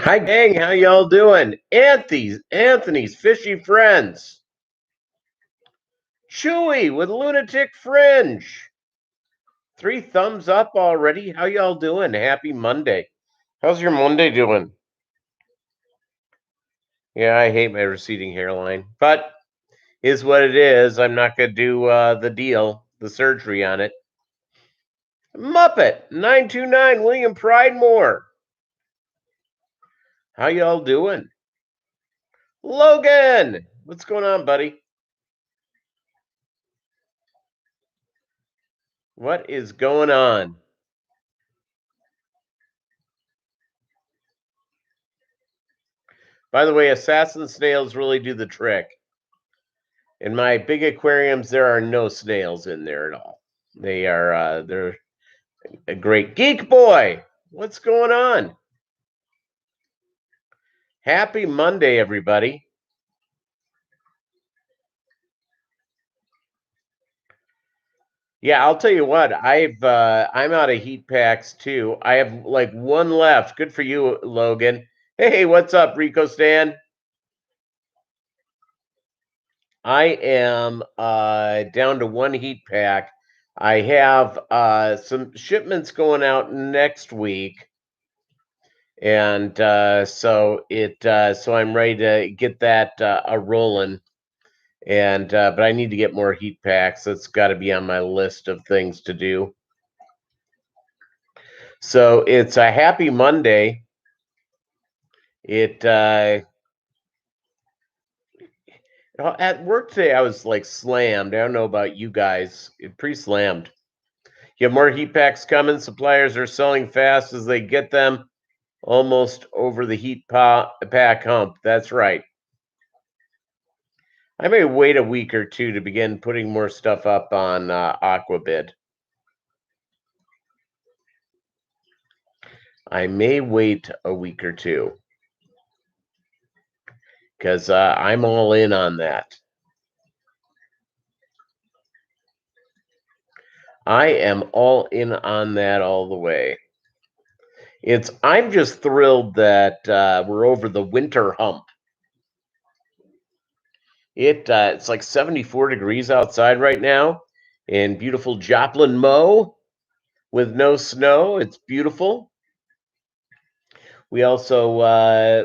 Hi, gang. How y'all doing? Anthony's fishy friends. Chewy with Lunatic Fringe. 3 thumbs up already. How y'all doing? Happy Monday. How's your Monday doing? Yeah, I hate my receding hairline, but is what it is. I'm not gonna do the surgery on it. Muppet 929 William Pridemore. How y'all doing? Logan, what's going on, buddy? What is going on? By the way, assassin snails really do the trick. In my big aquariums, there are no snails in there at all. They're a great geek boy. What's going on? Happy Monday, everybody. Yeah, I'll tell you what. I'm out of heat packs too. I have like one left. Good for you, Logan. Hey, what's up, Rico Stan? I am down to one heat pack. I have some shipments going out next week, and so I'm ready to get that a rolling. And but I need to get more heat packs. That's got to be on my list of things to do. So it's a happy Monday. It at work today I was like slammed. I don't know about you guys. Pretty slammed. You have more heat packs coming. Suppliers are selling fast as they get them almost over the pack hump. That's right. I may wait a week or two to begin putting more stuff up on Aquabid. I may wait a week or two because I'm all in on that. I am all in on that all the way. I'm just thrilled that we're over the winter hump. It's like 74 degrees outside right now in beautiful Joplin, Mo, with no snow. It's beautiful. We also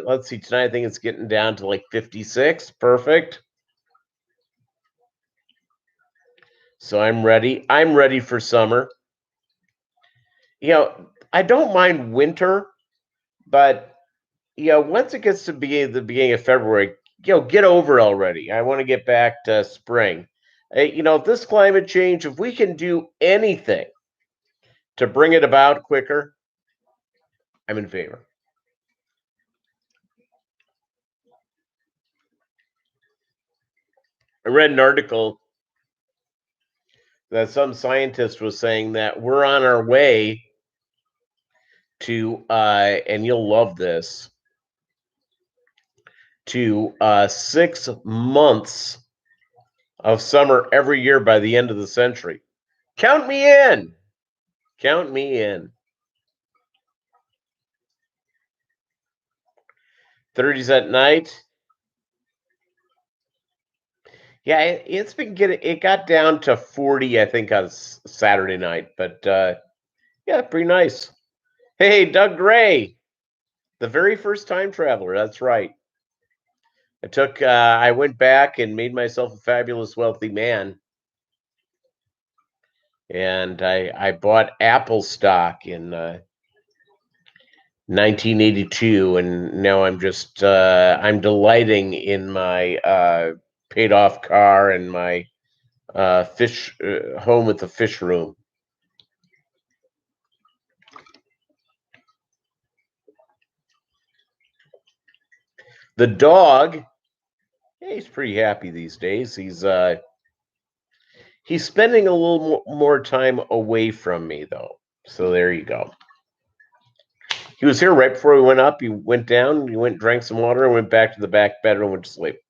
let's see, tonight I think it's getting down to like 56. Perfect. So I'm ready. I'm ready for summer. I don't mind winter, but once it gets to be the beginning of February, get over it already. I want to get back to spring. This climate change, if we can do anything to bring it about quicker, I'm in favor. I read an article that some scientist was saying that we're on our way to, and you'll love this, to 6 months of summer every year by the end of the century. Count me in. Count me in. 30s at night. Yeah, it's been getting. It got down to 40, I think, on Saturday night. But yeah, pretty nice. Hey, Doug Gray, the very first time traveler. That's right. I went back and made myself a fabulous wealthy man. And I bought Apple stock in 1982, and now I'm delighting in my paid off car and my fish home with the fish room. The dog, yeah, he's pretty happy these days. He's spending a little more time away from me though. So there you go. He was here right before we went up. He went down, he went drank some water, and went back to the back bedroom, went to sleep.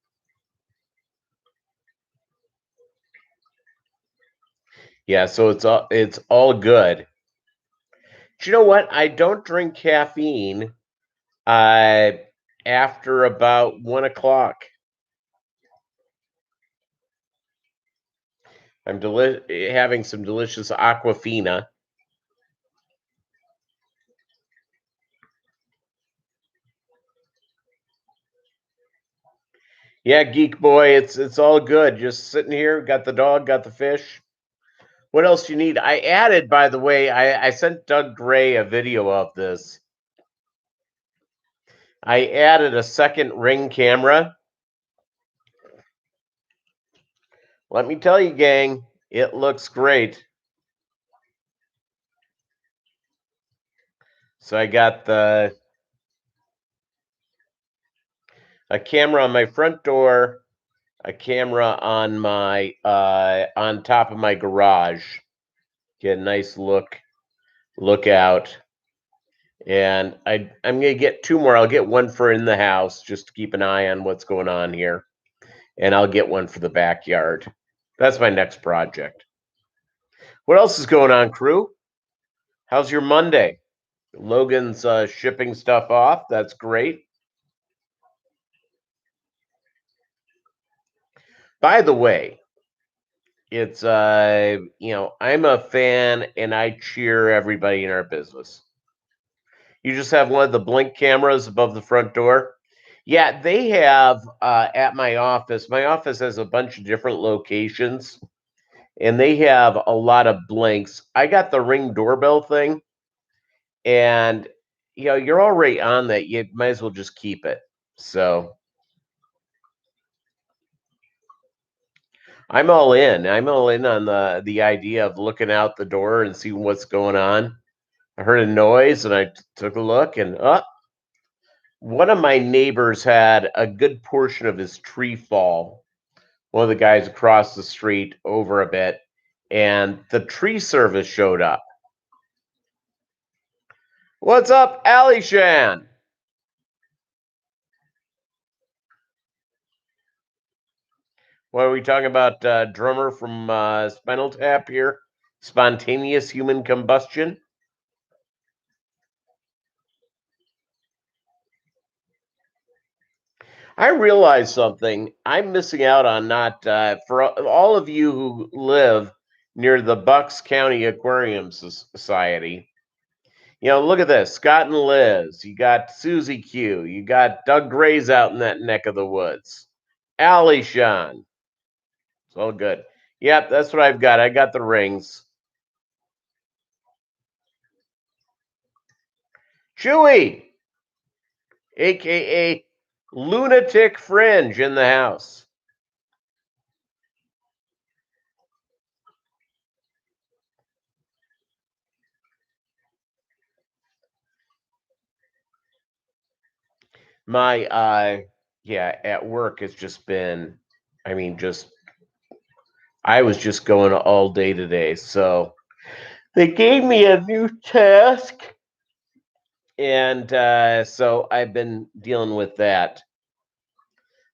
Yeah, so it's all good. Do you know what? I don't drink caffeine, Uh, after about 1 o'clock. I'm having some delicious aquafina. Yeah, geek boy, it's all good. Just sitting here, got the dog, got the fish. What else do you need? I added, by the way, I sent Doug Gray a video of this. I added a second ring camera. Let me tell you, gang, it looks great. So I got a camera on my front door, a camera on my on top of my garage. Get a nice look out. And I'm gonna get two more. I'll get one for in the house just to keep an eye on what's going on here. And I'll get one for the backyard. That's my next project. What else is going on, crew? How's your Monday? Logan's shipping stuff off. That's great. By the way, it's I'm a fan and I cheer everybody in our business. You just have one of the blink cameras above the front door. Yeah, they have at my office. My office has a bunch of different locations and they have a lot of blinks. I got the Ring doorbell thing and you're already on that. You might as well just keep it. So I'm all in. I'm all in on the idea of looking out the door and seeing what's going on. I heard a noise and I took a look and one of my neighbors had a good portion of his tree fall. One of the guys across the street over a bit, and the tree service showed up. What's up, Ali Shan? What are we talking about? Drummer from Spinal Tap here? Spontaneous human combustion? I realize something. I'm missing out on not for all of you who live near the Bucks County Aquarium Society. Look at this. Scott and Liz. You got Susie Q. You got Doug Gray's out in that neck of the woods. Allie Sean. It's all good. Yep, that's what I've got. I got the rings. Chewy, aka Lunatic Fringe in the house. My yeah, at work it's just been just I was just going all day today. So they gave me a new task and so I've been dealing with that.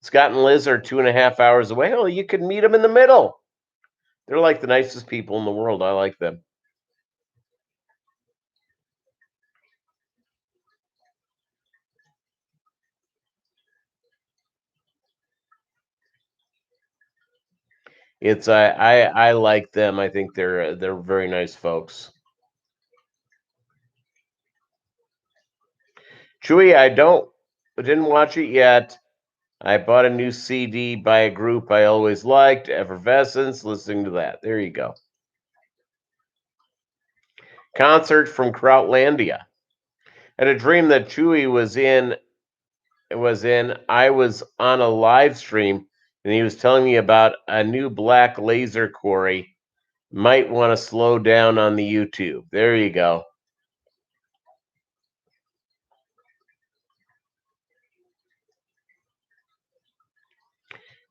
Scott and Liz are 2.5 hours away. Oh, you could meet them in the middle. They're like the nicest people in the world. I like them. It's I like them. I think they're very nice folks. Chewy, I didn't watch it yet. I bought a new CD by a group I always liked, Effervescence. Listening to that. There you go. Concert from Krautlandia. I had a dream that Chewy was in. I was on a live stream and he was telling me about a new black laser quarry. Might want to slow down on the YouTube. There you go.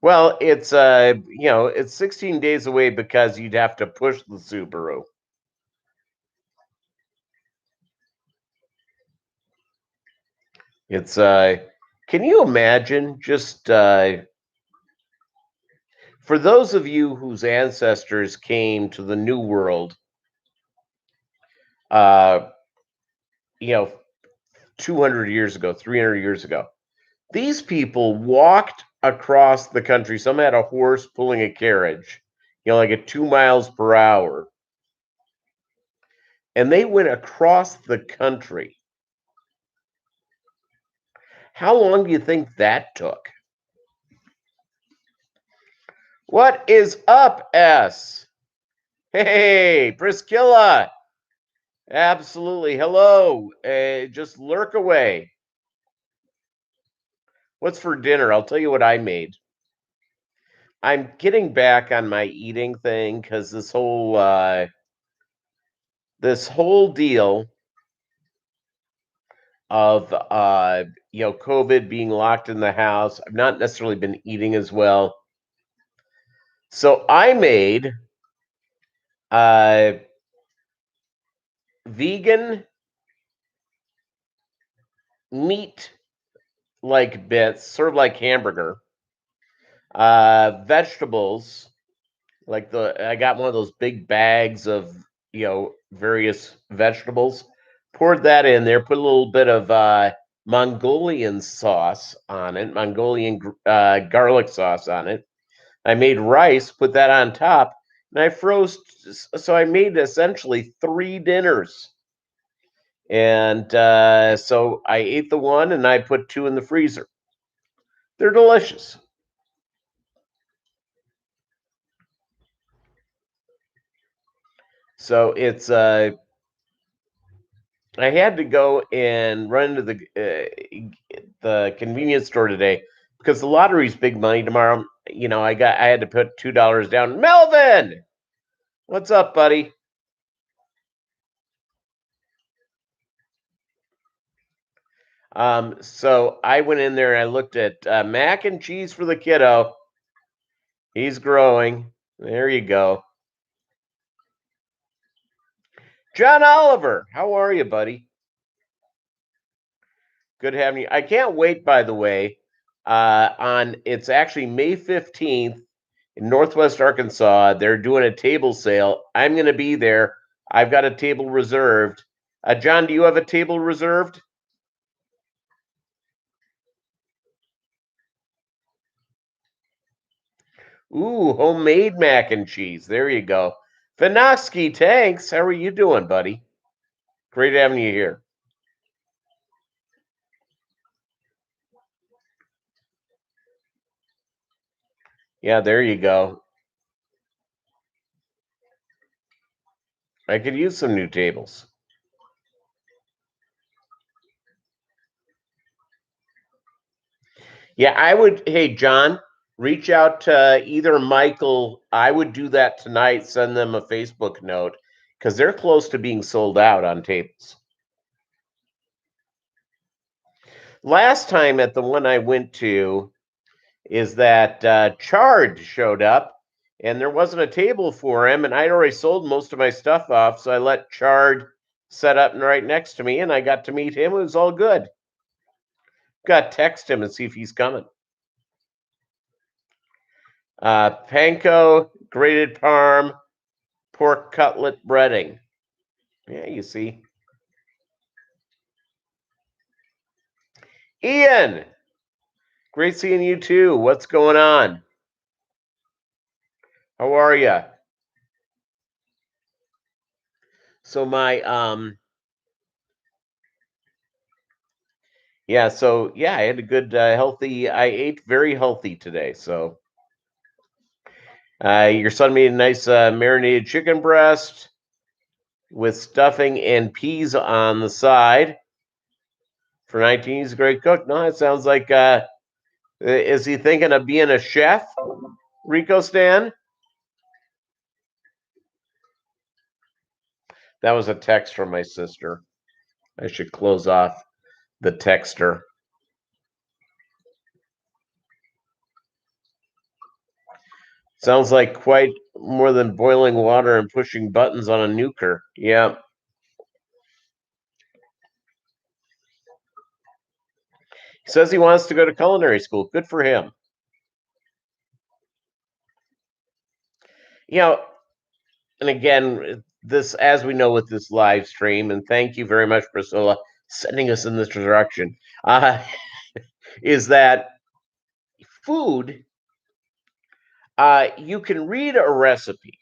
Well, it's 16 days away because you'd have to push the Subaru. It's can you imagine just for those of you whose ancestors came to the New World, uh, you know, 200 years ago, 300 years ago. These people walked across the country. Some had a horse pulling a carriage, like at 2 miles per hour. And they went across the country. How long do you think that took? What is up, S? Hey, Priscilla. Absolutely. Hello. Just lurk away. What's for dinner? I'll tell you what I made. I'm getting back on my eating thing because this whole deal of COVID being locked in the house. I've not necessarily been eating as well. So I made vegan meat like bits, sort of like hamburger, vegetables, like I got one of those big bags of various vegetables, poured that in there, put a little bit of Mongolian sauce on it, Mongolian garlic sauce on it. I made rice, put that on top, and I froze. So I made essentially 3 dinners. And so I ate the one and I put 2 in the freezer. They're delicious. So it's I had to go and run into the convenience store today because the lottery's big money tomorrow. I had to put $2 down. Melvin, what's up, buddy? So I went in there and I looked at mac and cheese for the kiddo. He's growing. There you go. John Oliver, how are you, buddy? Good having you. I can't wait, by the way. It's actually May 15th in Northwest Arkansas. They're doing a table sale. I'm going to be there. I've got a table reserved. John, do you have a table reserved? Ooh, homemade mac and cheese. There you go. Vinoski Tanks, how are you doing, buddy? Great having you here. Yeah, there you go. I could use some new tables. Yeah, I would. Hey, John, reach out to either Michael. I would do that tonight. Send them a Facebook note because they're close to being sold out on tables. Last time at the one I went to is that Chard showed up and there wasn't a table for him, and I'd already sold most of my stuff off, so I let Chard set up right next to me, and I got to meet him. It was all good. Got to text him and see if he's coming. Panko, grated parm, pork cutlet breading. Yeah, you see. Ian, great seeing you too. What's going on? How are you? So I had a good healthy. I ate very healthy today. So your son made a nice marinated chicken breast with stuffing and peas on the side. For 19, he's a great cook. No, it sounds like is he thinking of being a chef, Rico Stan? That was a text from my sister. I should close off the texter. Sounds like quite more than boiling water and pushing buttons on a nuker. Yeah. He says he wants to go to culinary school. Good for him. You know, and again, this, as we know with this live stream, and thank you very much, Priscilla. sending us in this direction, is that food, you can read a recipe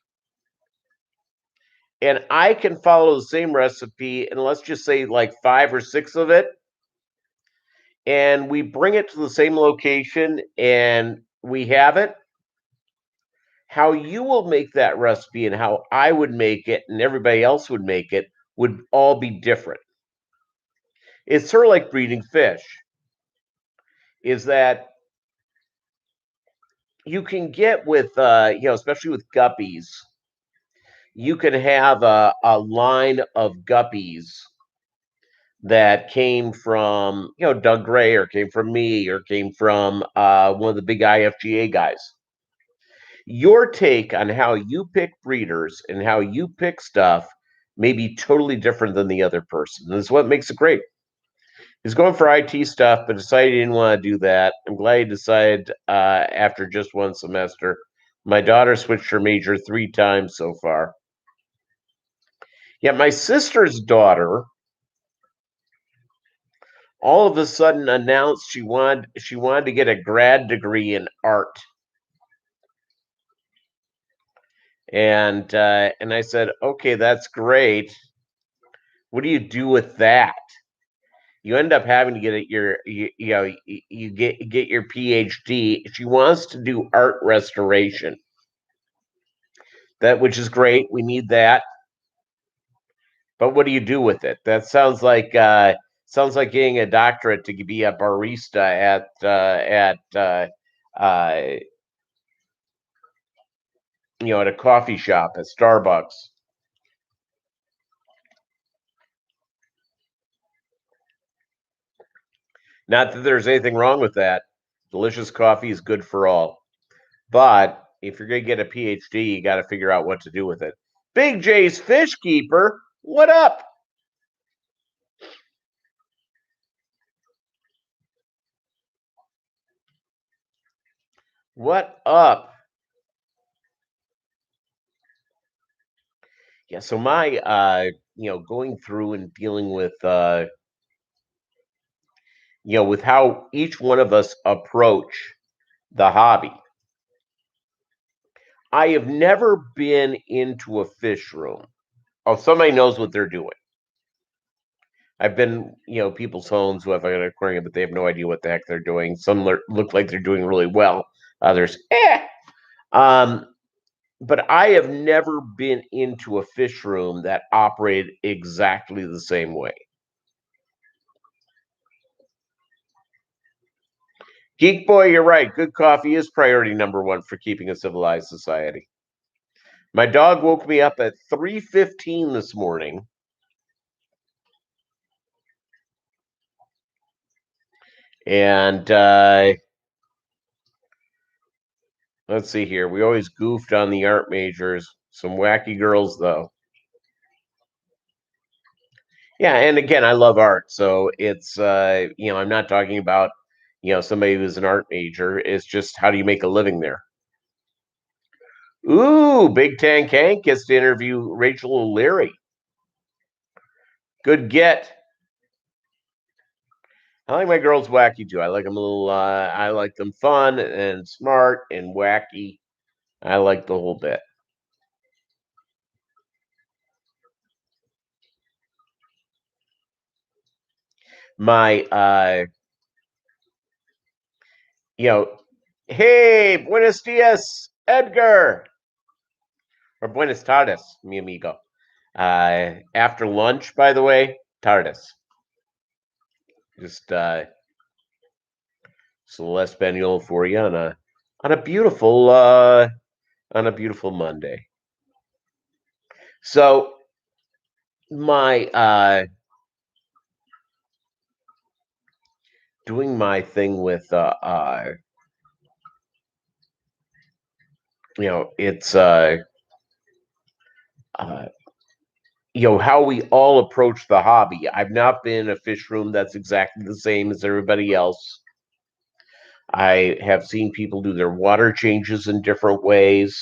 and I can follow the same recipe, and let's just say like 5 or 6 of it, and we bring it to the same location and we have it. How you will make that recipe and how I would make it and everybody else would make it would all be different. It's sort of like breeding fish, is that you can get with, especially with guppies, you can have a line of guppies that came from, Doug Gray, or came from me, or came from one of the big IFGA guys. Your take on how you pick breeders and how you pick stuff may be totally different than the other person. This is what makes it great. He's going for IT stuff, but decided he didn't want to do that. I'm glad he decided after just one semester. My daughter switched her major 3 times so far. Yeah, my sister's daughter all of a sudden announced she wanted to get a grad degree in art. And I said, okay, that's great. What do you do with that? You end up having to get you get your PhD. She wants to do art restoration. Which is great. We need that. But what do you do with it? That sounds like getting a doctorate to be a barista at a coffee shop at Starbucks. Not that there's anything wrong with that. Delicious coffee is good for all. But if you're going to get a PhD, you got to figure out what to do with it. Big J's Fish Keeper, what up? What up? Yeah, so my going through and dealing with with how each one of us approach the hobby. I have never been into a fish room. Oh, somebody knows what they're doing. I've been, people's homes who have an aquarium, but they have no idea what the heck they're doing. Some look like they're doing really well. Others, eh. But I have never been into a fish room that operated exactly the same way. Geek boy, you're right. Good coffee is priority number one for keeping a civilized society. My dog woke me up at 3:15 this morning. And let's see here. We always goofed on the art majors. Some wacky girls, though. Yeah, and again, I love art, so it's I'm not talking about somebody who's an art major. It's just how do you make a living there? Ooh, Big Tank Hank gets to interview Rachel O'Leary. Good get. I like my girls wacky too. I like them a little. I like them fun and smart and wacky. I like the whole bit. My hey, buenos dias, Edgar, or buenas tardes, mi amigo. After lunch, by the way, tardes. Just Espanol for you on a beautiful Monday. So my doing my thing with it's how we all approach the hobby. I've not been in a fish room that's exactly the same as everybody else. I have seen people do their water changes in different ways.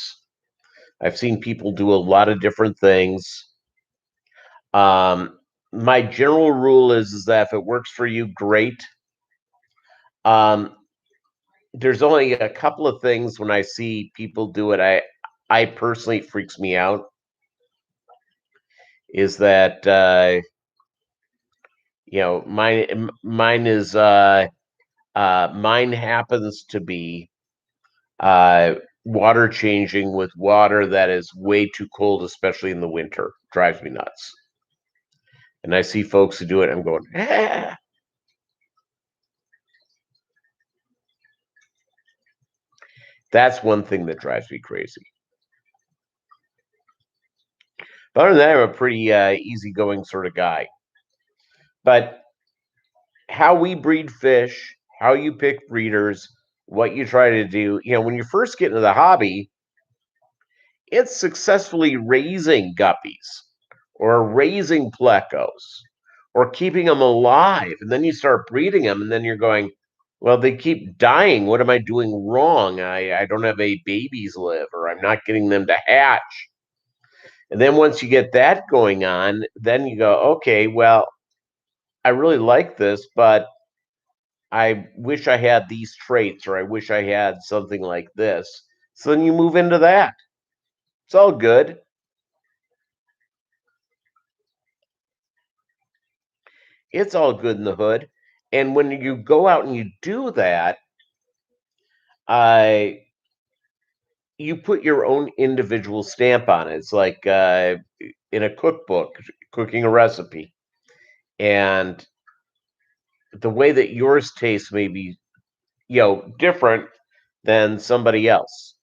I've seen people do a lot of different things. Um, my general rule is that if it works for you, great. There's only a couple of things when I see people do it, I personally it freaks me out. Is that mine happens to be uh, water changing with water that is way too cold, especially in the winter. Drives me nuts. And I see folks who do it, I'm going, ah. That's one thing that drives me crazy. But other than that, I'm a pretty easygoing sort of guy. But how we breed fish, how you pick breeders, what you try to do, when you first get into the hobby, it's successfully raising guppies or raising plecos or keeping them alive. And then you start breeding them, and then you're going, well, they keep dying. What am I doing wrong? I don't have a babies live, or I'm not getting them to hatch. And then once you get that going on, then you go, okay, well, I really like this, but I wish I had these traits, or I wish I had something like this. So then you move into that. It's all good. It's all good in the hood. And when you go out and you do that, I you put your own individual stamp on it. It's like in a cookbook, cooking a recipe, and the way that yours tastes may be, different than somebody else,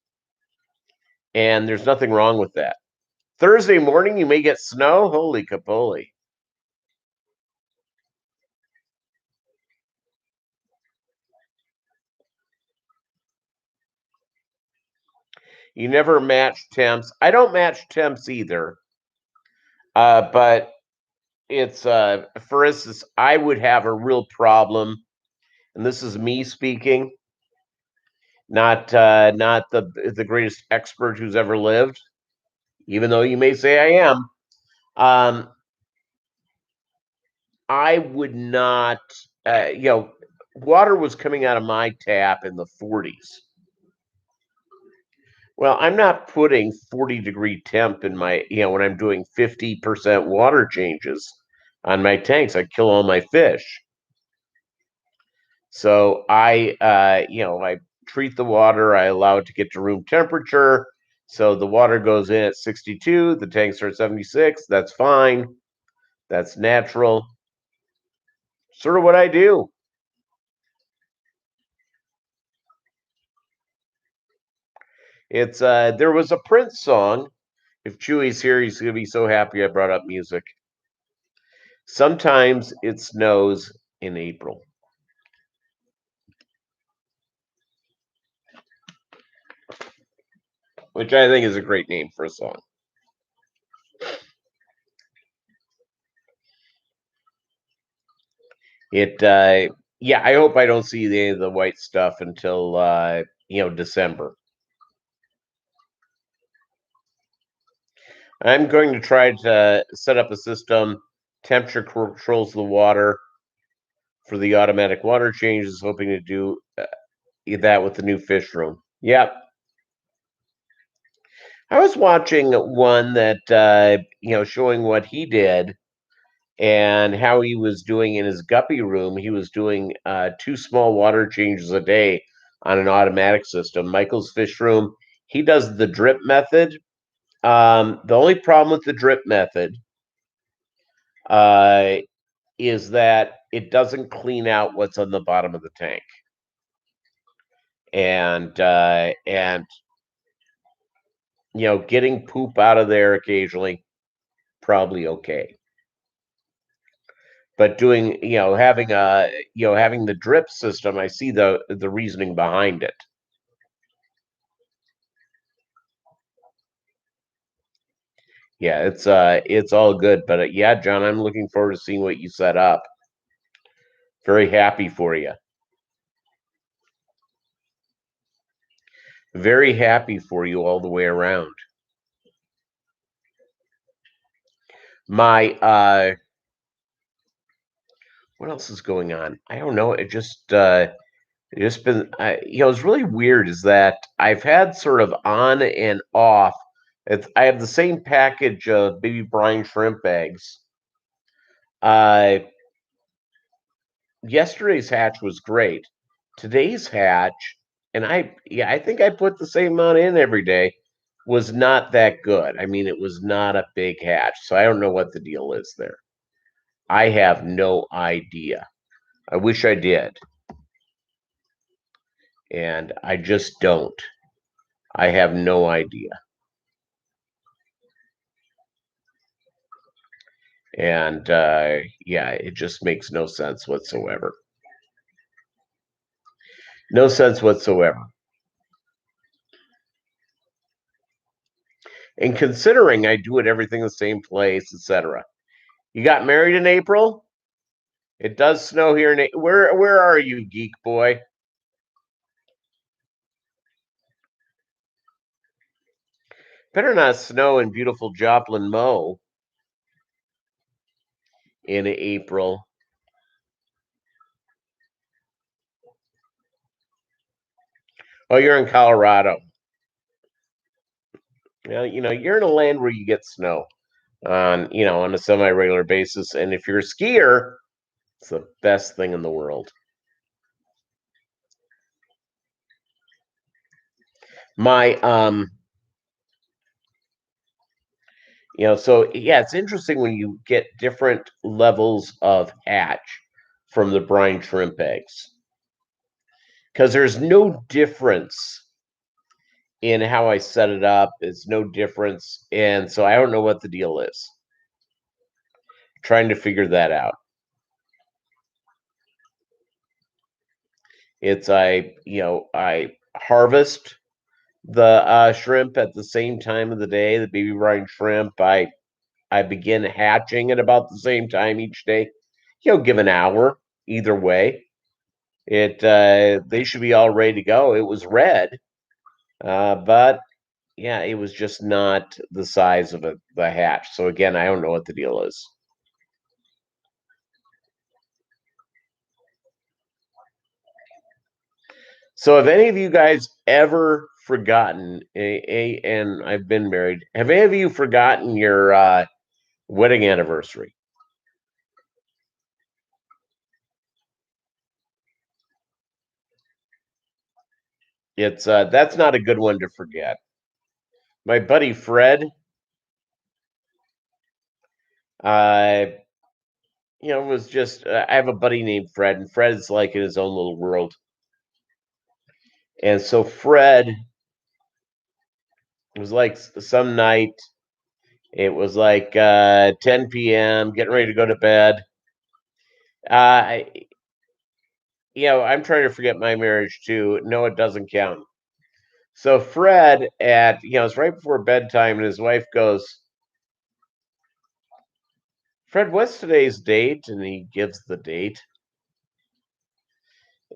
and there's nothing wrong with that. Thursday morning, you may get snow. Holy capoli! You never match temps. I don't match temps either, but it's for instance, I would have a real problem, and this is me speaking, not the greatest expert who's ever lived, even though you may say I am. Um, I would not, water was coming out of my tap in the 40s. Well, I'm not putting 40-degree temp in my, when I'm doing 50% water changes on my tanks. I kill all my fish. So I treat the water. I allow it to get to room temperature. So the water goes in at 62. The tanks are at 76. That's fine. That's natural. Sort of what I do. It's there was a Prince song. If Chewy's here, he's gonna be so happy I brought up music. Sometimes it snows in April. Which I think is a great name for a song. It yeah, I hope I don't see any of the white stuff until December. I'm going to try to set up a system, temperature controls the water for the automatic water changes, hoping to do that with the new fish room. Yep. I was watching one that showing what he did and how he was doing in his guppy room. He was doing two small water changes a day on an automatic system. Michael's fish room, he does the drip method. The only problem with the drip method uh, is that it doesn't clean out what's on the bottom of the tank, and getting poop out of there occasionally probably okay. But doing having the drip system, I see the reasoning behind it. Yeah, it's all good. But yeah, John, I'm looking forward to seeing what you set up. Very happy for you. Very happy for you all the way around. My what else is going on? I don't know. It just been, it's really weird is that I've had sort of on and off. I have the same package of baby brine shrimp eggs. Uh, Yesterday's hatch was great. Today's hatch, and I think I put the same amount in every day, was not that good. I mean, it was not a big hatch, so I don't know what the deal is there. I have no idea. I wish I did, and I just don't. I have no idea. And yeah, it just makes no sense whatsoever. No sense whatsoever. And considering I do it everything the same place, etc. You got married in April? It does snow here in where are you, geek boy? Better not snow in beautiful Joplin Mo in April. Oh, you're in Colorado. Well, you're in a land where you get snow on a semi-regular basis. And if you're a skier, it's the best thing in the world. My so yeah, it's interesting when you get different levels of hatch from the brine shrimp eggs because there's no difference in how I set it up. It's no difference, and so I don't know what the deal is. Trying to figure that out. I harvest the shrimp at the same time of the day. The baby brine shrimp. I begin hatching at about the same time each day. Give an hour either way. They should be all ready to go. It was red, but yeah, it was just not the size of the hatch. So again, I don't know what the deal is. So have any of you guys ever forgotten and I've been married. Have any of you forgotten your wedding anniversary? It's That's not a good one to forget. My buddy Fred, uh, was just I have a buddy named Fred, and Fred's like in his own little world. And so Fred was like some night, it was like 10 p.m., getting ready to go to bed. I, I'm trying to forget my marriage too. No, it doesn't count. So Fred it's right before bedtime, and his wife goes, Fred, what's today's date? And he gives the date.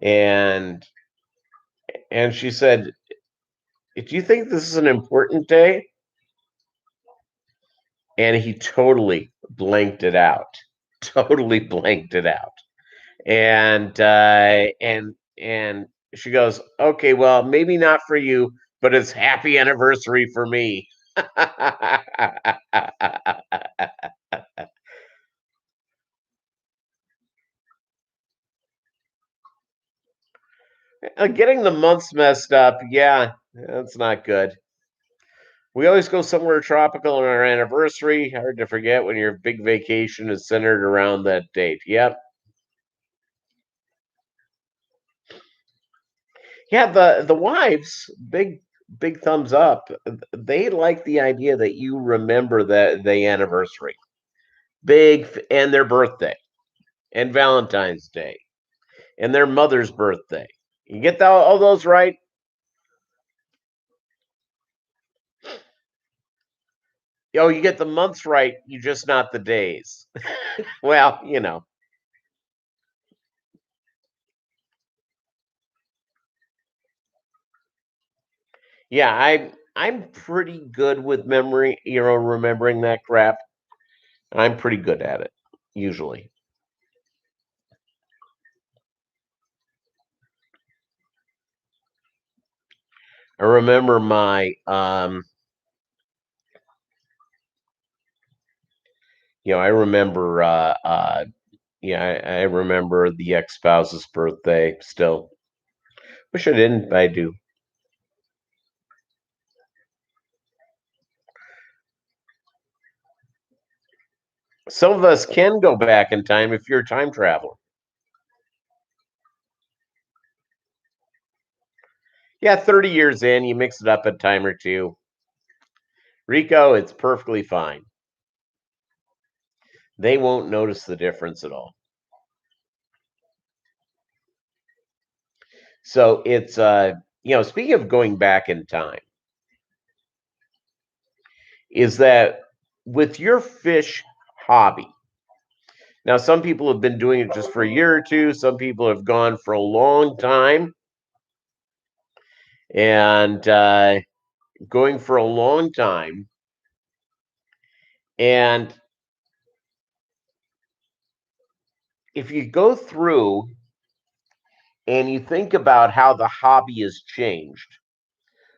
And she said, do you think this is an important day? And he totally blanked it out. Totally blanked it out. And she goes, okay, well, maybe not for you, but it's happy anniversary for me. Getting the months messed up, yeah, that's not good. We always go somewhere tropical on our anniversary. Hard to forget when your big vacation is centered around that date. Yep. Yeah, the wives, big thumbs up. They like the idea that you remember the anniversary. And their birthday and Valentine's Day and their mother's birthday. You get all those right? Oh, you get the months right, you just not the days. Well, Yeah, I'm pretty good with memory, remembering that crap. I'm pretty good at it, usually. I remember I remember yeah, I remember the ex-spouse's birthday still. Wish I didn't, but I do. Some of us can go back in time if you're a time traveler. Yeah, 30 years in, you mix it up a time or two. Rico, it's perfectly fine. They won't notice the difference at all. So it's speaking of going back in time, is that with your fish hobby, now some people have been doing it just for a year or two, some people have gone for a long time, and going for a long time. And if you go through and you think about how the hobby has changed,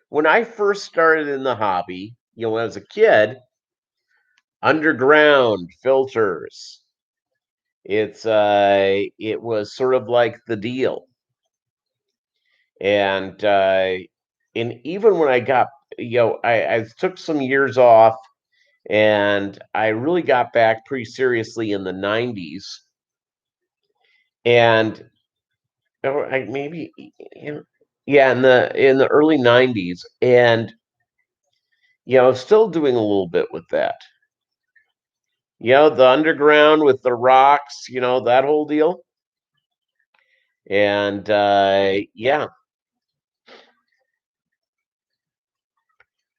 when I first started in the hobby, when I was a kid, underground filters, it was sort of like the deal. And even when I got, I took some years off, and I really got back pretty seriously in the 90s. And or I maybe yeah, in the early 90s, and still doing a little bit with that. The underground with the rocks, that whole deal. And yeah,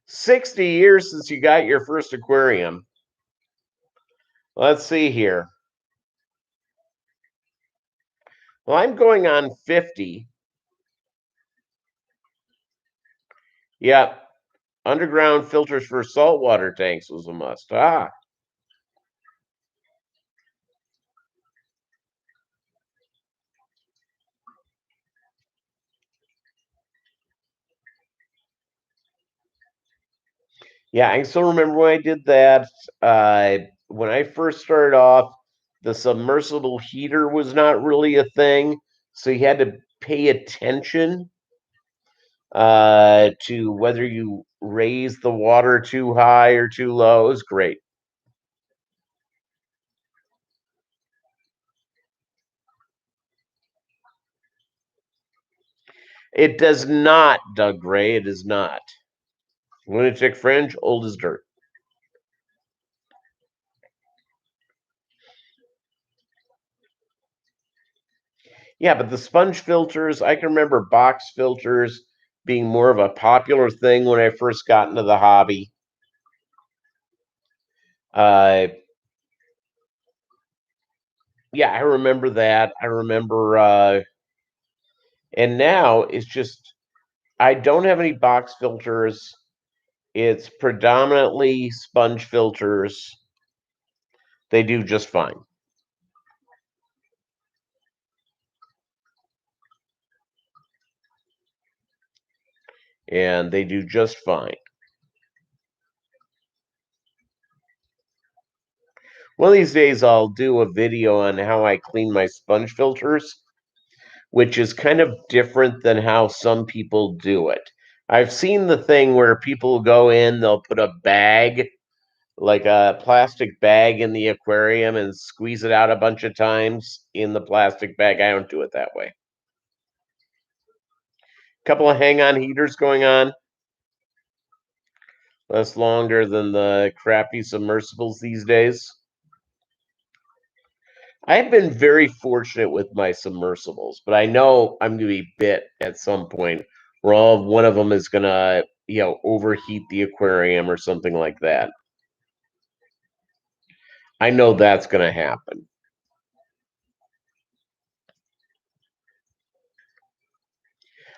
60 years since you got your first aquarium. Let's see here. Well, I'm going on 50. Yeah, underground filters for saltwater tanks was a must. Ah, yeah, I still remember when I did that. When I first started off, the submersible heater was not really a thing, so you had to pay attention to whether you raise the water too high or too low. It was great. It does not, Doug Gray. It is not. Lunatic Fringe, old as dirt. Yeah, but the sponge filters, I can remember box filters being more of a popular thing when I first got into the hobby. Uh, yeah, I remember that. I remember, and now it's just, I don't have any box filters. It's predominantly sponge filters. They do just fine. And they do just fine. One of these days, I'll do a video on how I clean my sponge filters, which is kind of different than how some people do it. I've seen the thing where people go in, they'll put a bag, like a plastic bag, in the aquarium and squeeze it out a bunch of times in the plastic bag. I don't do it that way. Couple of hang on heaters going on, less longer than the crappy submersibles these days. I've been very fortunate with my submersibles, but I know I'm going to be bit at some point where one of them is going to, overheat the aquarium or something like that. I know that's going to happen.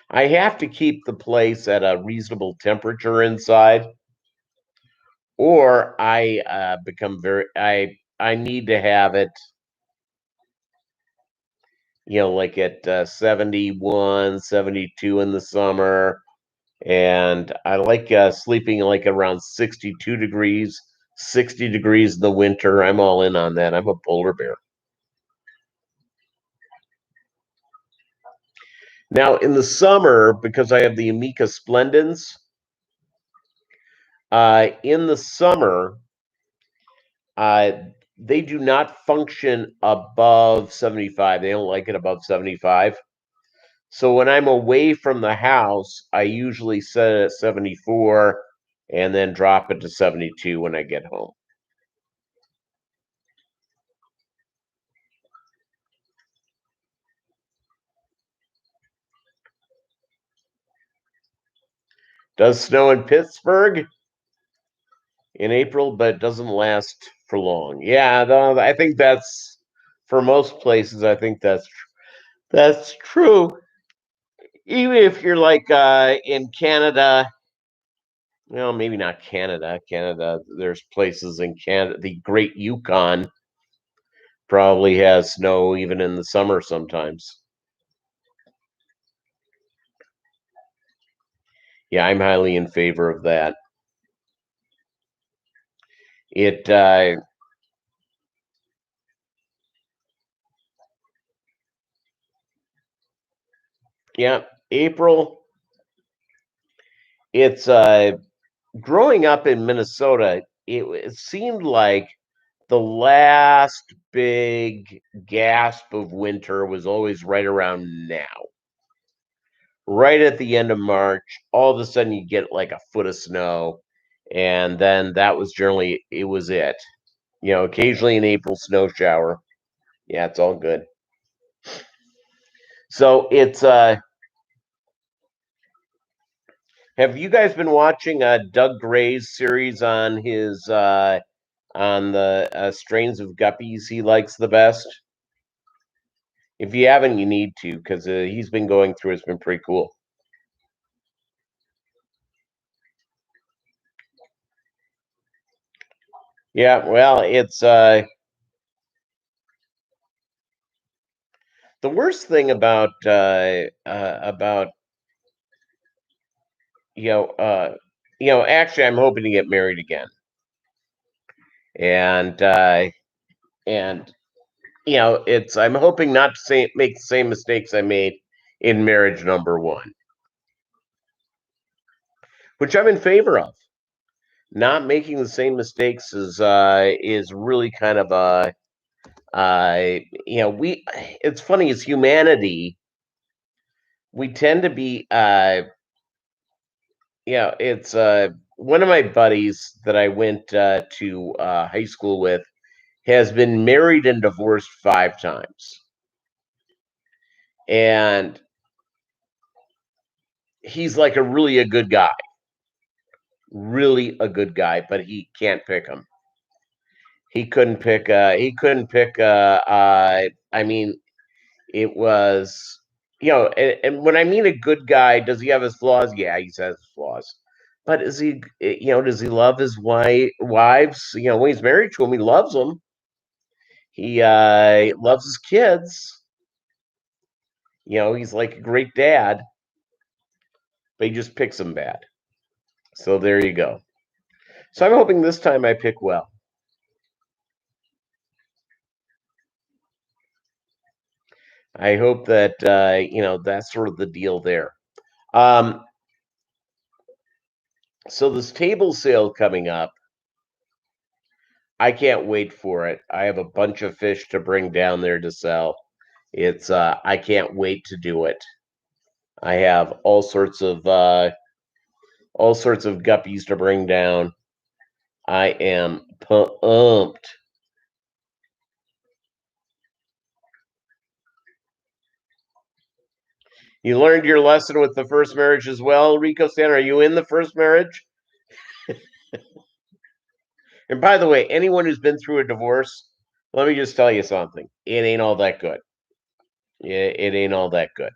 I have to keep the place at a reasonable temperature inside, or I become very, I need to have it, like at 71, 72 in the summer, and I like sleeping like around 62 degrees, 60 degrees in the winter. I'm all in on that. I'm a polar bear. Now, in the summer, because I have the Amica Splendens, in the summer, uh, they do not function above 75. They don't like it above 75. So when I'm away from the house, I usually set it at 74 and then drop it to 72 when I get home. Does snow in Pittsburgh in April, but it doesn't last for long. Yeah, I think that's for most places. I think that's true. Even if you're like in Canada, well, maybe not Canada. Canada, there's places in Canada. The Great Yukon probably has snow even in the summer sometimes. Yeah, I'm highly in favor of that. It yeah, April. It's growing up in Minnesota, it seemed like the last big gasp of winter was always right around now. Right at the end of March, all of a sudden you get like a foot of snow, and then that was generally it was it. Occasionally an April snow shower. Yeah, it's all good. So it's have you guys been watching Doug Gray's series on the strains of guppies he likes the best? If you haven't, you need to because he's been going through. It's been pretty cool. Yeah, well, it's the worst thing about you know uh, actually, I'm hoping to get married again, and and it's I'm hoping not to make the same mistakes I made in marriage number one, which I'm in favor of. Not making the same mistakes is really kind of a we it's funny as humanity we tend to be it's one of my buddies that I went to high school with has been married and divorced 5 times, and he's like a good guy, really a good guy, but he can't pick him. I mean, it was, and when I mean a good guy, does he have his flaws? Yeah, he has his flaws. But does he love his wives? When he's married to him, he loves them. He loves his kids. He's like a great dad, but he just picks them bad. So there you go. So I'm hoping this time I pick well. I hope that that's sort of the deal there. Um, so this table sale coming up, I can't wait for it. I have a bunch of fish to bring down there to sell. It's I can't wait to do it. I have all sorts of guppies to bring down. I am pumped. You learned your lesson with the first marriage as well, Rico Stan. Are you in the first marriage? And by the way, anyone who's been through a divorce, let me just tell you something. It ain't all that good. It ain't all that good.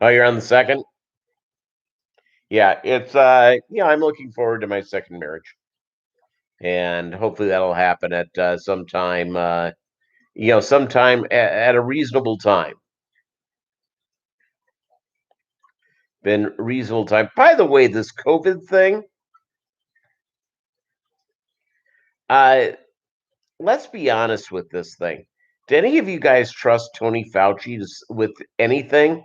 Oh, you're on the second? Yeah, it's I'm looking forward to my second marriage. And hopefully that'll happen at sometime sometime at a reasonable time. Been reasonable time. By the way, this COVID thing, uh, let's be honest with this thing. Do any of you guys trust Tony Fauci with anything?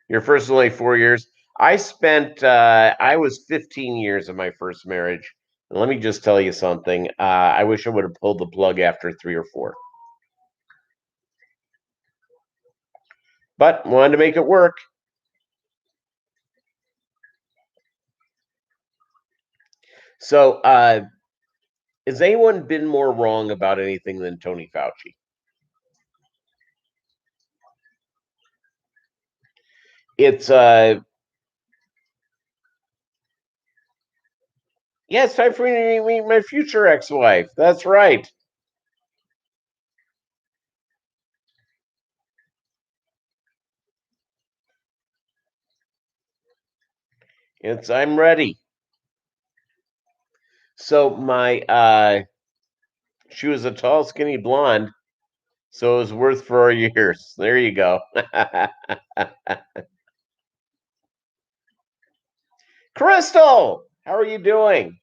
Your first only 4 years. I was 15 years in my first marriage. And let me just tell you something. I wish I would have pulled the plug after 3 or 4, but wanted to make it work. So, has anyone been more wrong about anything than Tony Fauci? It's yeah, it's time for me to meet my future ex-wife. That's right. I'm ready. So my she was a tall, skinny blonde, so it was worth 4 years. There you go. Crystal, how are you doing?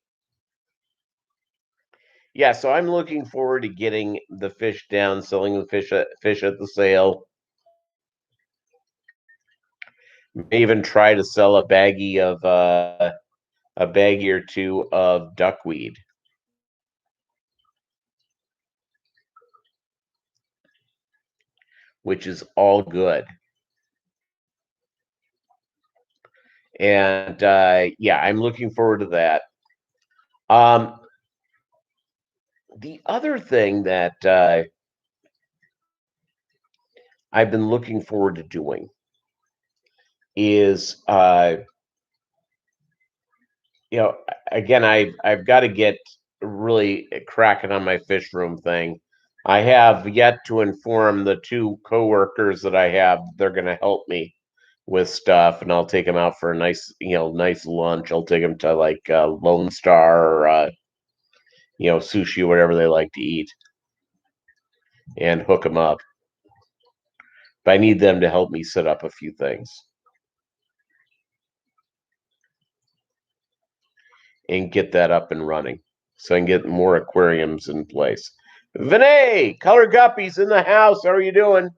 Yeah, so I'm looking forward to getting the fish down, selling the fish at the sale. May even try to sell a baggie or two of duckweed, which is all good. And yeah, I'm looking forward to that. Um, the other thing that I've been looking forward to doing is, you know, again, I've got to get really cracking on my fish room thing. I have yet to inform the two coworkers that I have they're going to help me with stuff, and I'll take them out for a nice lunch. I'll take them to like Lone Star or sushi, whatever they like to eat, and hook them up. But I need them to help me set up a few things and get that up and running so I can get more aquariums in place. Vinay, Color Guppies in the house. How are you doing?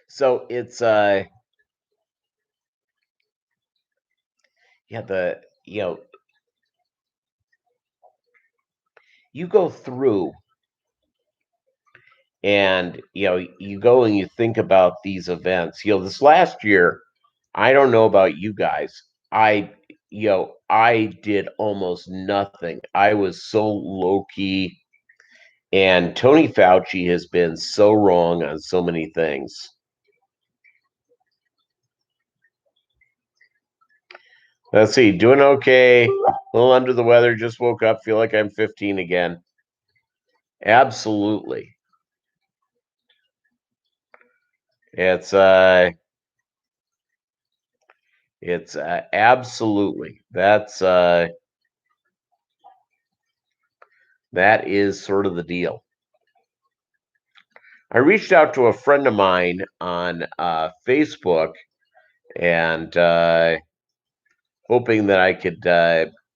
So it's yeah, you go through and you go and you think about these events. This last year, I don't know about you guys. I did almost nothing. I was so low key, and Tony Fauci has been so wrong on so many things. Let's see, doing okay. A little under the weather, just woke up, feel like I'm 15 again. Absolutely. It's absolutely. That is sort of the deal. I reached out to a friend of mine on Facebook and hoping that I could.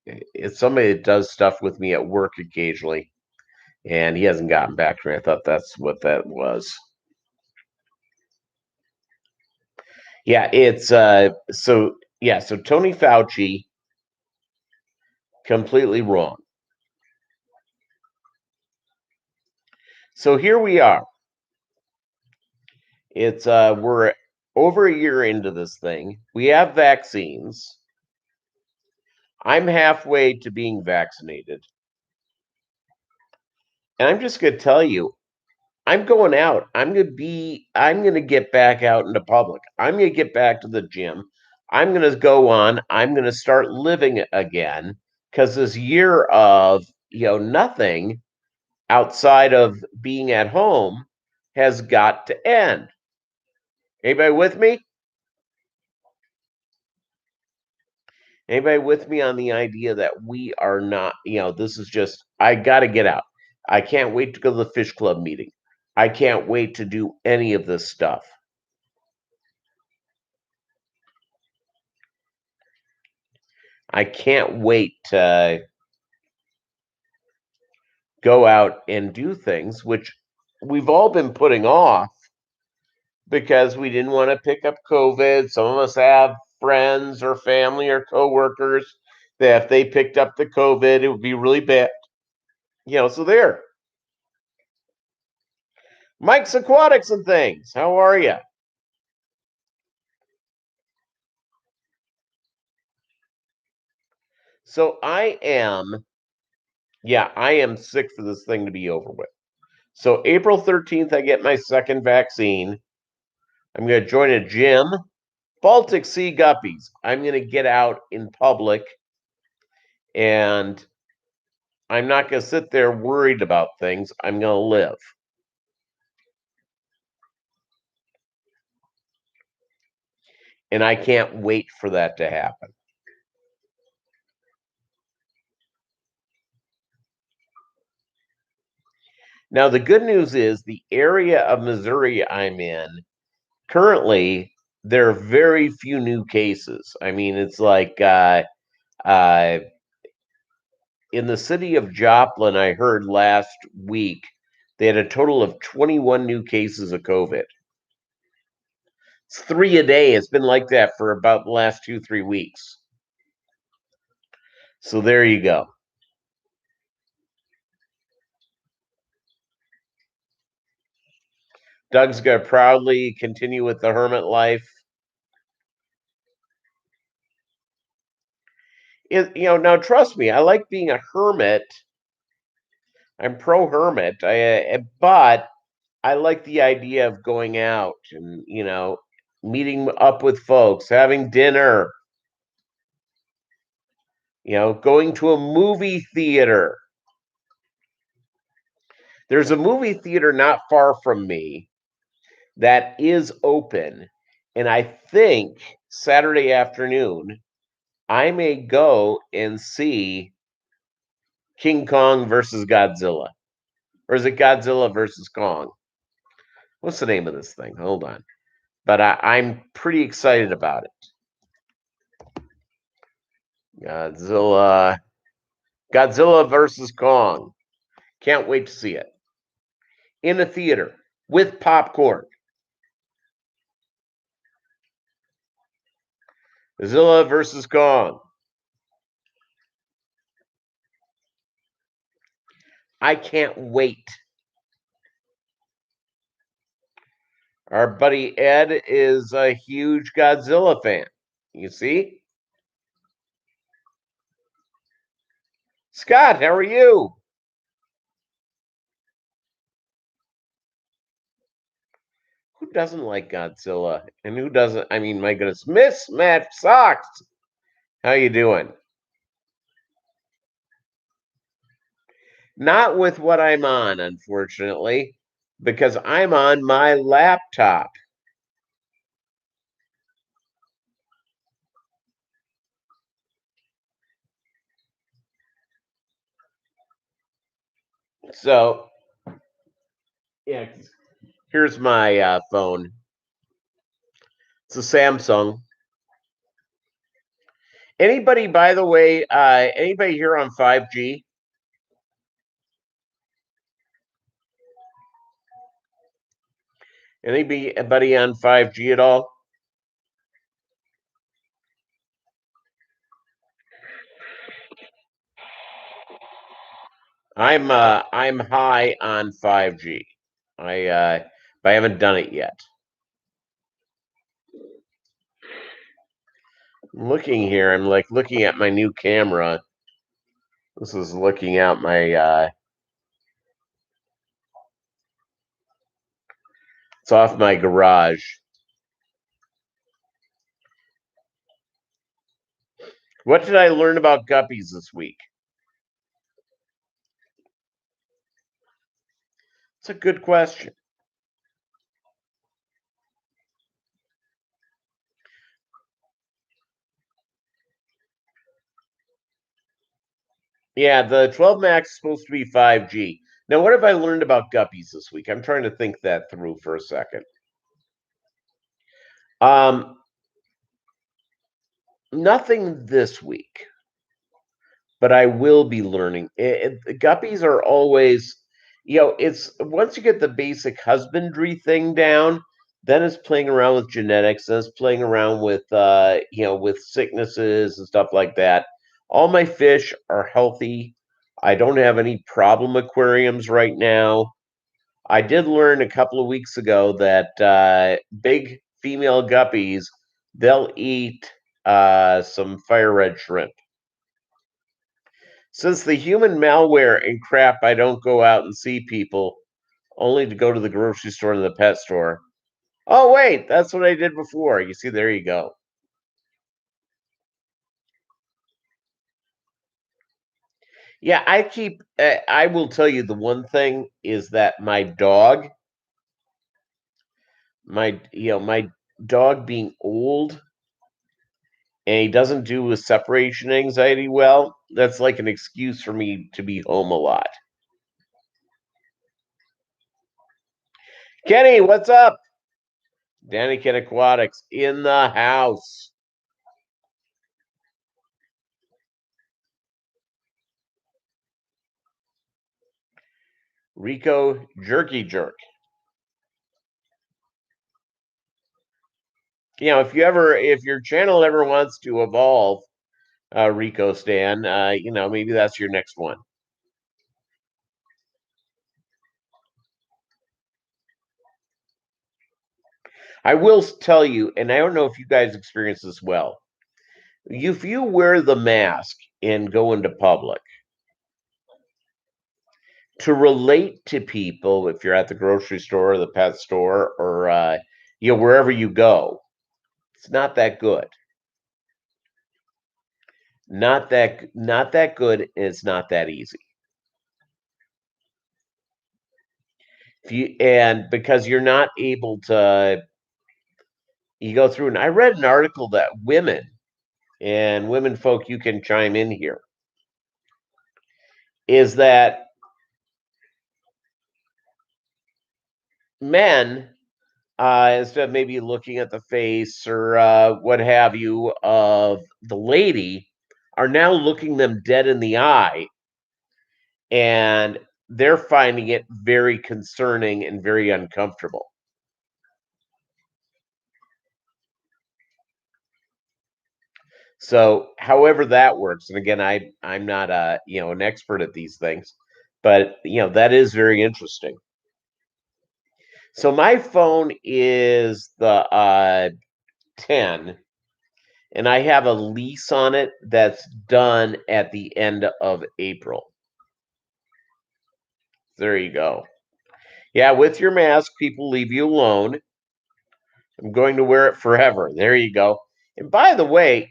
It's somebody that does stuff with me at work occasionally, and he hasn't gotten back to me. I thought that's what that was. Yeah, it's so Tony Fauci completely wrong. So here we are. It's we're over a year into this thing. We have vaccines. I'm halfway to being vaccinated. And I'm just going to tell you, I'm going out. I'm going to get back out into public. I'm going to get back to the gym. I'm going to go on. I'm going to start living again because this year of, nothing outside of being at home has got to end. Anybody with me? Anybody with me on the idea that we are not, this is just, I got to get out. I can't wait to go to the fish club meeting. I can't wait to do any of this stuff. I can't wait to go out and do things, which we've all been putting off because we didn't want to pick up COVID. Some of us have friends or family or coworkers that if they picked up the COVID, it would be really bad. So there. Mike's Aquatics and Things. How are you? So I am sick for this thing to be over with. So April 13th, I get my second vaccine. I'm going to join a gym. Baltic Sea Guppies. I'm going to get out in public and I'm not going to sit there worried about things. I'm going to live. And I can't wait for that to happen. Now, the good news is the area of Missouri I'm in, currently, there are very few new cases. I mean, it's like in the city of Joplin, I heard last week, they had a total of 21 new cases of COVID. It's 3 a day. It's been like that for about the last 2-3 weeks. So there you go. Doug's going to proudly continue with the hermit life. Now trust me, I like being a hermit. I'm pro hermit. But I like the idea of going out and meeting up with folks, having dinner, going to a movie theater. There's a movie theater not far from me that is open, and I think Saturday afternoon I may go and see King Kong versus Godzilla. Or is it Godzilla versus Kong? What's the name of this thing? Hold on. But I'm pretty excited about it. Godzilla versus Kong. Can't wait to see it. In a theater with popcorn. Godzilla versus Kong. I can't wait. Our buddy Ed is a huge Godzilla fan. You see? Scott, how are you? Who doesn't like Godzilla? And who doesn't? I mean, my goodness. Miss Matt Socks. How you doing? Not with what I'm on, unfortunately, because I'm on my laptop. So, yeah, here's my phone. It's a Samsung. Anybody, by the way, anybody here on 5G? Anybody on 5G at all? I'm high on 5G. But I haven't done it yet. I'm looking here. I'm like looking at my new camera. This is looking out my. It's off my garage. What did I learn about guppies this week? It's a good question. Yeah, the 12 Max is supposed to be 5G. Now, what have I learned about guppies this week? I'm trying to think that through for a second. Um, Nothing this week, but I will be learning. Guppies are always, it's once you get the basic husbandry thing down, then it's playing around with genetics, then it's playing around with, with sicknesses and stuff like that. All my fish are healthy. I don't have any problem aquariums right now. I did learn a couple of weeks ago that big female guppies, they'll eat some fire red shrimp. Since the human malware and crap, I don't go out and see people, only to go to the grocery store and the pet store. Oh, wait, that's what I did before. You see, there you go. Yeah, I will tell you the one thing is that my dog being old and he doesn't do with separation anxiety well, that's like an excuse for me to be home a lot. Kenny, what's up? Danny Ken Aquatics in the house. Rico Jerky Jerk. If your channel ever wants to evolve, Rico Stan, maybe that's your next one. I will tell you, and I don't know if you guys experience this well. If you wear the mask and go into public, to relate to people, if you're at the grocery store or the pet store or wherever you go, it's not that good. Not that good, and it's not that easy. Because you're not able to, you go through, and I read an article that women folk, you can chime in here, is that men, instead of maybe looking at the face or what have you of the lady, are now looking them dead in the eye, and they're finding it very concerning and very uncomfortable. So, however that works, and again, I'm not an expert at these things, but that is very interesting. So my phone is the 10, and I have a lease on it that's done at the end of April. There you go. Yeah, with your mask, people leave you alone. I'm going to wear it forever. There you go. And by the way,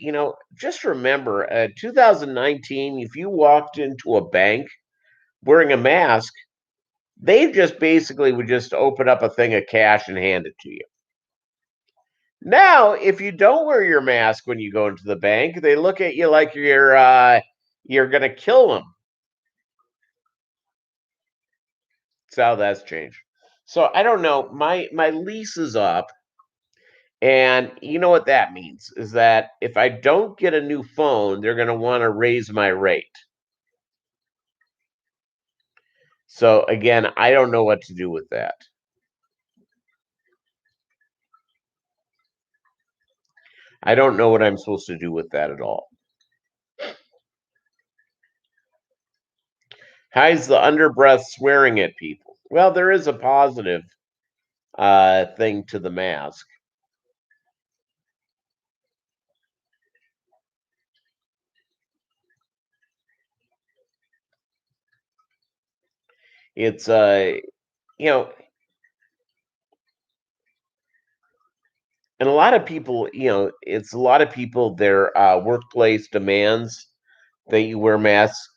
just remember, 2019, if you walked into a bank wearing a mask, they just basically would just open up a thing of cash and hand it to you. Now, if you don't wear your mask when you go into the bank, they look at you like you're gonna kill them. That's how that's changed. So I don't know. My lease is up, and you know what that means is that if I don't get a new phone, they're gonna want to raise my rate. So again, I don't know what to do with that. I don't know what I'm supposed to do with that at all. How's the underbreath swearing at people? Well, there is a positive thing to the mask. It's you know, and a lot of people, it's a lot of people. Their workplace demands that you wear masks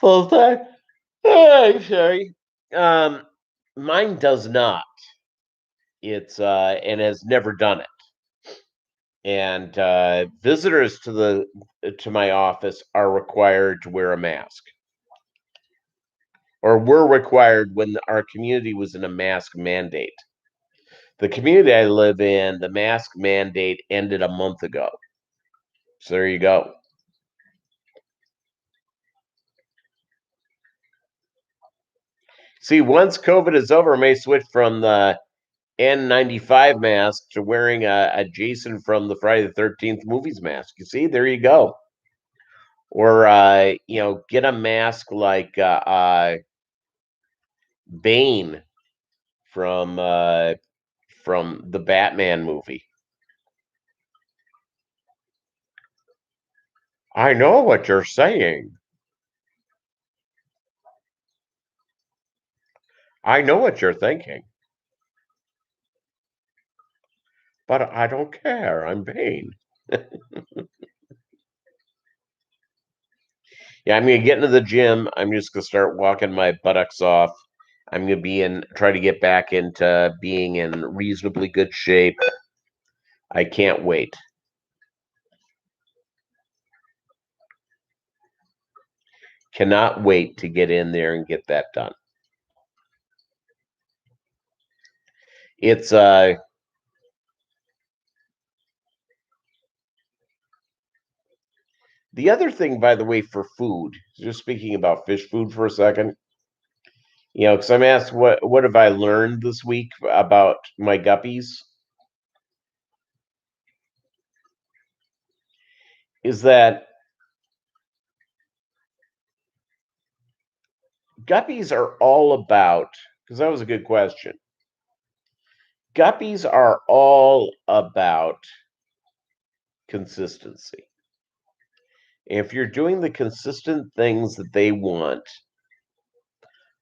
full time. Oh, I'm sorry. Um, Mine does not. It's and has never done it. and visitors to my office are required to wear a mask, or were required when our community was in a mask mandate. The community I live in, the mask mandate ended a month ago. So there you go. See, once COVID is over, I may switch from the N95 mask to wearing a Jason from the Friday the 13th movies mask. You see, there you go. Or get a mask like Bane from the Batman movie. I know what you're saying. I know what you're thinking. But I don't care. I'm Bane. Yeah, I'm gonna get into the gym. I'm just gonna start walking my buttocks off. I'm gonna try to get back into being in reasonably good shape. I can't wait. Cannot wait to get in there and get that done. It's the other thing, by the way, for food. Just speaking about fish food for a second. Because I'm asked what have I learned this week about my guppies? Is that guppies are all about, because that was a good question. Guppies are all about consistency. If you're doing the consistent things that they want,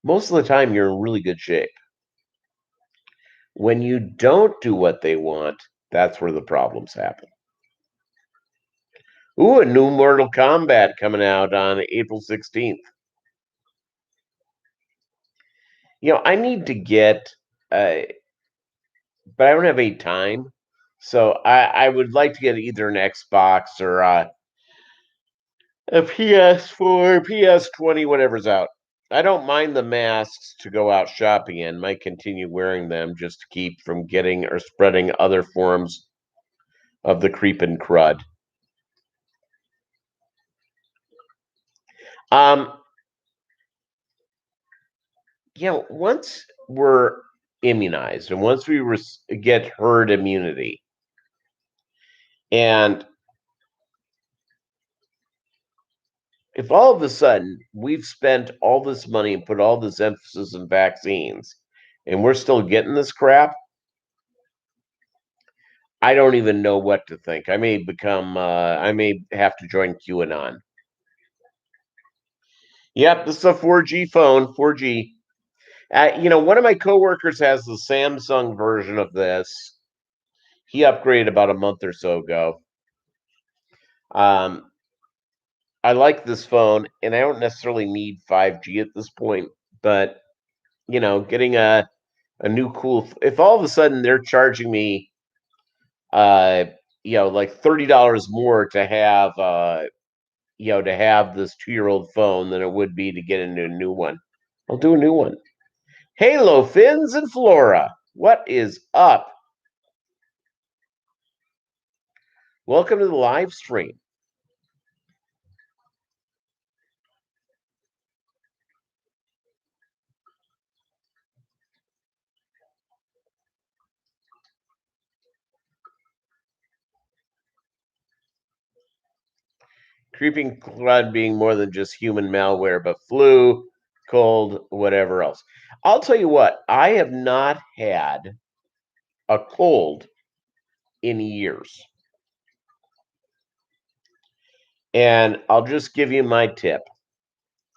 most of the time you're in really good shape. When you don't do what they want, that's where the problems happen. Ooh, a new Mortal Kombat coming out on April 16th. I need to get, uh, but I don't have any time. So I would like to get either an Xbox or a PS4, PS20, whatever's out. I don't mind the masks to go out shopping in. Might continue wearing them just to keep from getting or spreading other forms of the creeping crud. Um, once we're immunized and once we get herd immunity, and if all of a sudden we've spent all this money and put all this emphasis in vaccines and we're still getting this crap, I don't even know what to think. I may have to join QAnon. Yep, this is a 4G phone, 4G. One of my coworkers has the Samsung version of this. He upgraded about a month or so ago. Um, I like this phone, and I don't necessarily need 5G at this point, but getting a new cool. If all of a sudden they're charging me, uh, like $30 more to have, to have this 2-year-old phone than it would be to get into a new one, I'll do a new one. Halo Fins and Flora, what is up? Welcome to the live stream. Creeping crud being more than just human malware, but flu, cold, whatever else. I'll tell you what, I have not had a cold in years. And I'll just give you my tip.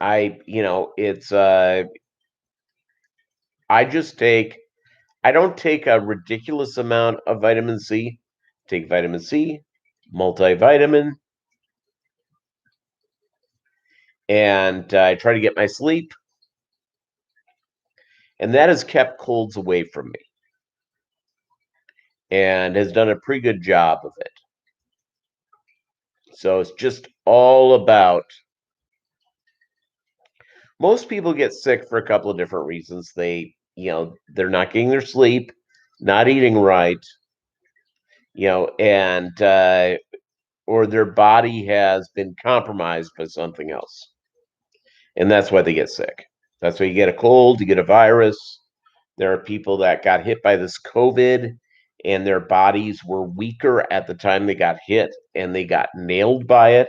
It's I don't take a ridiculous amount of vitamin C. Take vitamin C, multivitamin, and I try to get my sleep. And that has kept colds away from me and has done a pretty good job of it. So it's just all about. Most people get sick for a couple of different reasons. They're not getting their sleep, not eating right, and or their body has been compromised by something else, and that's why they get sick. That's why you get a cold, you get a virus. There are people that got hit by this COVID, and their bodies were weaker at the time they got hit, and they got nailed by it.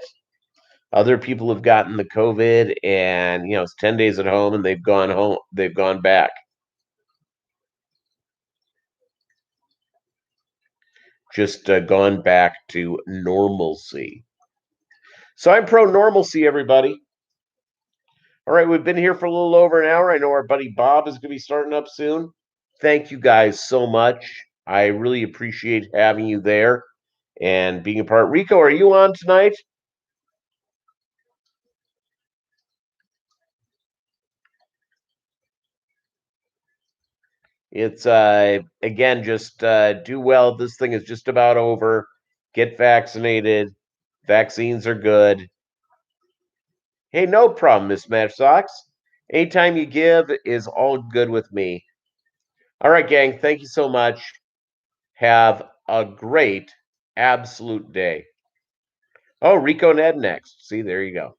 Other people have gotten the COVID, and it's 10 days at home, and they've gone home. They've gone back. Just gone back to normalcy. So I'm pro normalcy, everybody. All right, we've been here for a little over an hour. I know our buddy Bob is going to be starting up soon. Thank you guys so much. I really appreciate having you there and being a part. Rico, are you on tonight? It's again, just do well. This thing is just about over. Get vaccinated. Vaccines are good. Hey, no problem, Miss Match Socks. Anytime you give is all good with me. All right, gang. Thank you so much. Have a great absolute day. Oh, Rico and Ed next. See, there you go.